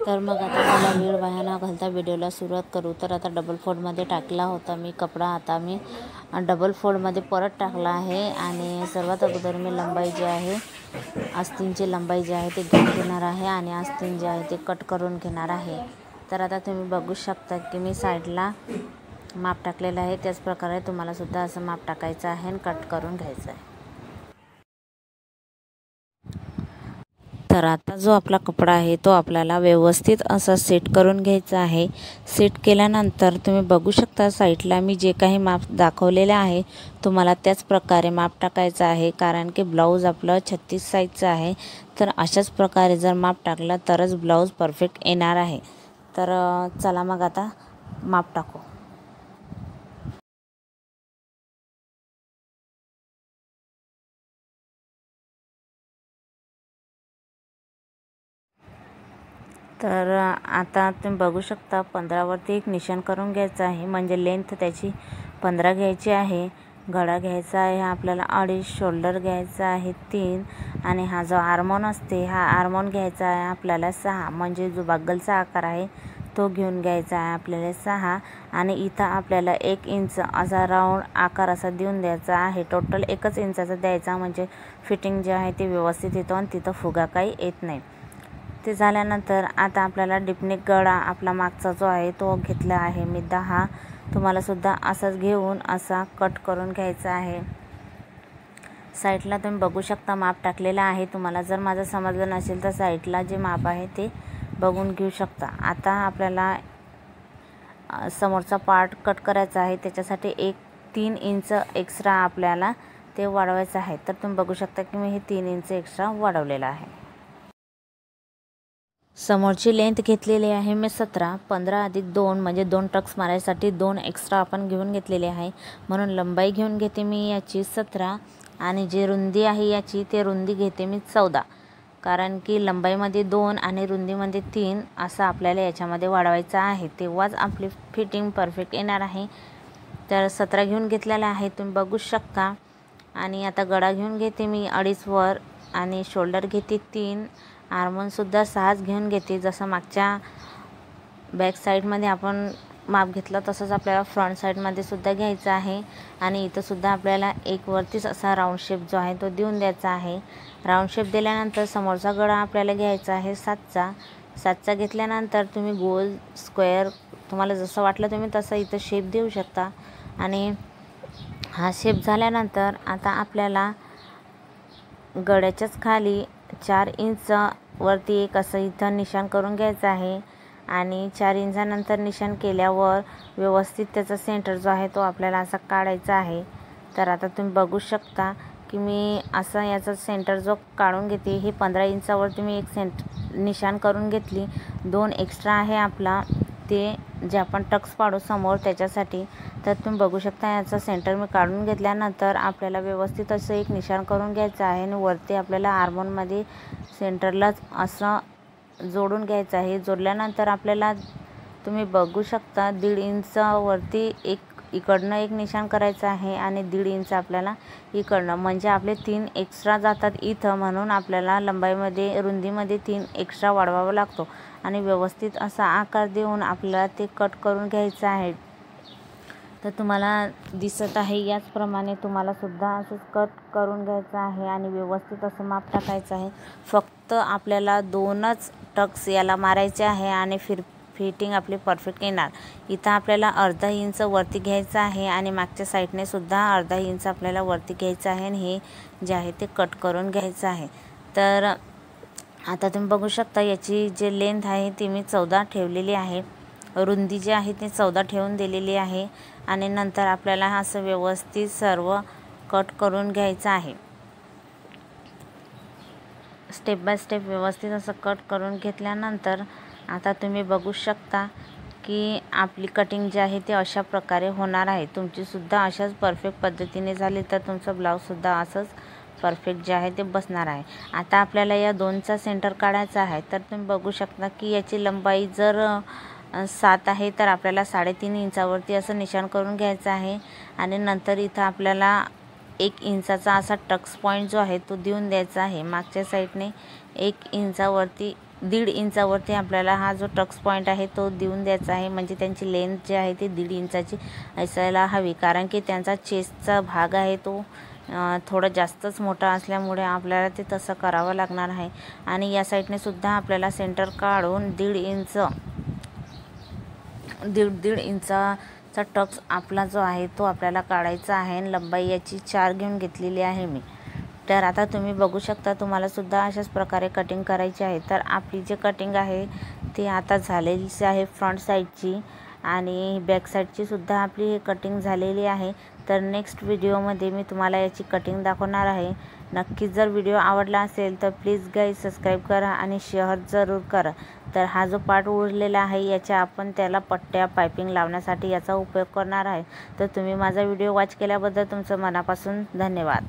तर मग आता मला वेळ वाया न घालता व्हिडिओला सुरुवात करू. तर आता डबल फोल्डमध्ये टाकला होता मी कपडा, आता मी डबल फोल्डमध्ये परत टाकला आहे. आणि सर्वात अगोदर मी लंबाई जी आहे, आस्तीनची लंबाई जी आहे ते घेऊन घेणार आहे आणि आस्तीन जे आहे ते कट करून घेणार आहे. तर आता तुम्ही बघू शकता की मी साईडला माप टाकलेलं आहे. त्याच प्रकारे तुम्हाला सुद्धा असं माप टाकायचं आहे आणि कट करून घ्यायचं आहे. तर आता जो आपला कपडा आहे तो आपल्याला व्यवस्थित असा सेट करून घ्यायचा आहे. सेट केल्यानंतर तुम्ही बघू शकता साईडला मी जे काही माप दाखवलेले आहे तुम्हाला त्याच प्रकारे माप टाकायचं आहे, कारण की ब्लाऊज आपलं 36 साईजचं आहे. तर अशाच प्रकारे जर माप टाकला तरच ब्लाऊज परफेक्ट येणार आहे. तर चला मग आता माप टाकू. तर आता तुम्ही बघू शकता 15वरती एक निशाण करून घ्यायचं आहे, म्हणजे लेंथ त्याची 15 घ्यायची आहे. गळा घ्यायचा आहे आपल्याला 2.5, शोल्डर घ्यायचा आहे 3 आणि हा जो आर्मोन असते हा आर्मोन घ्यायचा आहे आपल्याला 6, म्हणजे जो बागलचा आकार आहे तो घेऊन घ्यायचा आहे आपल्याला 6. आणि इथं आपल्याला 1 इंच असा राऊंड आकार असा देऊन द्यायचा आहे. टोटल 1 इंचाचा द्यायचा, म्हणजे फिटिंग जे आहे ते व्यवस्थित येतो आणि तिथं फुगा काही येत नाही. ते झाल्यानंतर आता आपल्याला डिपनेक गळा आपला मागचा जो आहे तो घेतला आहे मी 10. तुम्हाला सुद्धा असाच घेऊन असा कट करून घ्यायचा आहे. साईडला तुम्ही बघू शकता माप टाकलेला आहे. तुम्हाला जर माझं समजलं नसेल तर साईडला जे माप आहे ते बघून घेऊ शकता. आता आपल्याला समोरचा पार्ट कट करायचा आहे, त्याच्यासाठी 3 इंच एक्स्ट्रा आपल्याला ते वाढवायचं आहे. तर तुम्ही बघू शकता की मी हे 3 इंच एक्स्ट्रा वाढवलेलं आहे. समोरची लेंथ घेतलेली आहे मी 17. 15 अधिक 2 म्हणजे 2 टक्स मारायसाठी 2 एक्स्ट्रा आपण घेऊन घेतलेले आहे, म्हणून लंबाई घेऊन घेते मी याची 17 आणि जी रुंदी आहे याची ते रुंदी घेते मी 14, कारण की लंबाईमध्ये 2 आणि रुंदीमध्ये 3 असं आपल्याला याच्यामध्ये वाढवायचं आहे, तेव्हाच आपली फिटिंग परफेक्ट येणार आहे. तर 17 घेऊन घेतलेला आहे तुम्ही बघू शकता. आणि आता गळा घेऊन घेते मी 2.5 वर आणि शोल्डर घेते 3, आर्मोनसुद्धा 6च घेऊन घेते. जसं मागच्या बॅक साईडमध्ये आपण माप घेतलं तसंच आपल्याला फ्रंट साईडमध्ये सुद्धा घ्यायचं आहे. आणि इथं सुद्धा आपल्याला एक वरतीच असा राऊंड शेप जो आहे तो देऊन द्यायचा आहे. राऊंड शेप दिल्यानंतर समोरचा गळा आपल्याला घ्यायचा आहे 7चा घेतल्यानंतर तुम्ही गोल, स्क्वेअर तुम्हाला जसं वाटलं तुम्ही तसं इथं शेप देऊ शकता. आणि हा शेप झाल्यानंतर आता आपल्याला गळ्याच्याच खाली 4 इंच वरती एक असं इथं निशाण करून घ्यायचं आहे. आणि 4 इंचानंतर निशाण केल्यावर व्यवस्थित त्याचा सेंटर जो आहे तो आपल्याला असा काढायचा आहे. तर आता तुम्ही बघू शकता की मी असं याचा सेंटर जो काढून घेते, हे 15 इंचावरती मी एक निशाण करून घेतली. 2 एक्स्ट्रा आहे आपला ते जे आपण टक्स पाडू समोर त्याच्यासाठी. तर तुम्ही बघू शकता याचा सेंटर मी काढून घेतल्यानंतर आपल्याला व्यवस्थित असं एक निशाण करून घ्यायचं आहे आणि वरती आपल्याला आर्मोनमध्ये सेंटरलाच असं जोडून घ्यायचं आहे. जोडल्यानंतर आपल्याला तुम्ही बघू शकता 1.5 इंचावरती एक इकडनं एक निशाण करायचं आहे आणि 1.5 इंच आपल्याला इकडनं, म्हणजे आपले 3 एक्स्ट्रा जातात इथं, म्हणून आपल्याला लंबाईमध्ये रुंदीमध्ये 3 एक्स्ट्रा वाढवावा लागतो. आणि व्यवस्थित असा आकार देऊन आपल्याला ते कट करून घ्यायचं आहे. तर तुम्हाला दिसत आहे याचप्रमाणे तुम्हाला सुद्धा असंच कट करून घ्यायचं आहे आणि व्यवस्थित असं माप टाकायचं आहे. फक्त आपल्याला 2च टक्स याला मारायचे आहे आणि फिटिंग आपली परफेक्ट येणार. इथं आपल्याला अर्धा इंच वरती घ्यायचं आहे आणि मागच्या साईडने सुद्धा अर्धा इंच आपल्याला वरती घ्यायचं आहे आणि हे जे आहे ते कट करून घ्यायचं आहे. तर आता तुम्ही बघू शकता याची जे लेंथ आहे ती मी 14 ठेवलेली आहे, रुंदी जी आहे ती 14 ठेवून दिलेली आहे. आणि नंतर आपल्याला असं व्यवस्थित सर्व कट करून घ्यायचं आहे. स्टेप बाय स्टेप व्यवस्थित असं कट करून घेतल्यानंतर आता तुम्ही बघू शकता की आपली कटिंग जी आहे ती अशा प्रकारे होणार आहे. तुमचीसुद्धा अशाच परफेक्ट पद्धतीने झाली तर तुमचं ब्लाऊजसुद्धा असंच परफेक्ट जे आहे ते बसणार आहे. आता आपल्याला या 2चा सेंटर काढायचा आहे. तर तुम्ही बघू शकता की याची लंबाई जर 7 आहे तर आपल्याला 3.5 इंचावरती असं निशाण करून घ्यायचं आहे. आणि नंतर इथं आपल्याला 1 इंचाचा असा टक्स पॉईंट जो आहे तो देऊन द्यायचा आहे. मागच्या साईडने 1 इंचावरती 1.5 इंचावरती आपल्याला हा जो टक्स पॉईंट आहे तो देऊन द्यायचा आहे. म्हणजे त्यांची लेंथ जी आहे ती 1.5 इंचाची असायला हवी, कारण की त्यांचा चेस्टचा भाग आहे तो थोडा जास्तच मोठा असल्यामुळे आपल्याला ते तसं करावं लागणार आहे. आणि या साईडने सुद्धा आपल्याला सेंटर काढून 1.5 इंचाचा टक्स आपला जो आहे तो आपल्याला काढायचा आहे. लंबाई याची 4 घेऊन घेतलेली आहे मी. तर आता तुम्ही बघू शकता, तुम्हाला सुद्धा अशाच प्रकारे कटिंग करायची आहे. तर आपली जी कटिंग आहे ती आता झालेलीच आहे फ्रंट साईडची, आणि बॅक साईडची सुद्धा आपली कटिंग झालेली आहे. तर नेक्स्ट व्हिडिओमध्ये मी तुम्हाला याची कटिंग दाखवणार आहे. नक्कीच जर व्हिडिओ आवडला असेल तर प्लीज गाईज सबस्क्राईब करा आणि शेअर जरूर करा. तर हा जो पार्ट उरलेला आहे याच्या आपण त्याला पट्ट्या पायपिंग लावण्यासाठी याचा उपयोग करणार आहे. तर तुम्ही माझा व्हिडिओ वॉच केल्याबद्दल तुमचं मनापासून धन्यवाद.